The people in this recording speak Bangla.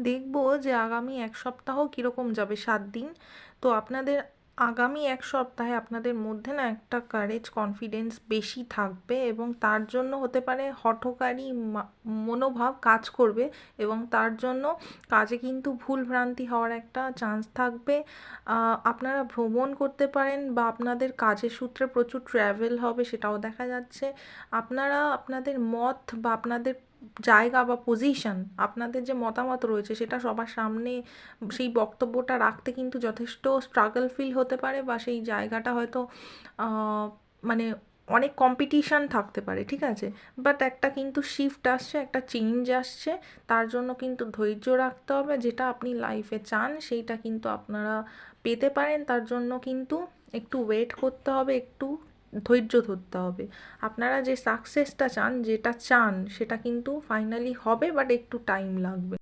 দেখব যে আগামী এক সপ্তাহ কীরকম যাবে, 7 দিন। তো আপনাদের আগামী এক সপ্তাহে আপনাদের মধ্যে না একটা কারেজ কনফিডেন্স বেশি থাকবে, এবং তার জন্য হতে পারে হঠকারী মনোভাব কাজ করবে, এবং তার জন্য কাজে কিন্তু ভুল ভ্রান্তি হওয়ার একটা চান্স থাকবে। আপনারা ভ্রমণ করতে পারেন, বা আপনাদের কাজের সূত্রে প্রচুর ট্র্যাভেল হবে, সেটাও দেখা যাচ্ছে। আপনারা আপনাদের মত বা আপনাদের জায়গা বা পজিশন, আপনাদের যে মতামত রয়েছে সেটা সবার সামনে সেই বক্তব্যটা রাখতে কিন্তু যথেষ্ট স্ট্রাগল ফিল হতে পারে, বা সেই জায়গাটা হয়তো মানে অনেক কম্পিটিশান থাকতে পারে, ঠিক আছে? বাট একটা কিন্তু শিফট আসছে, একটা চেঞ্জ আসছে। তার জন্য কিন্তু ধৈর্য রাখতে হবে, যেটা আপনি লাইফে চান সেইটা কিন্তু আপনারা পেতে পারেন। তার জন্য কিন্তু একটু ওয়েট করতে হবে, একটু ধৈর্য ধরতে হবে। আপনারা যে সাকসেসটা চান, যেটা চান সেটা কিন্তু ফাইনালি হবে, বাট একটু টাইম লাগবে।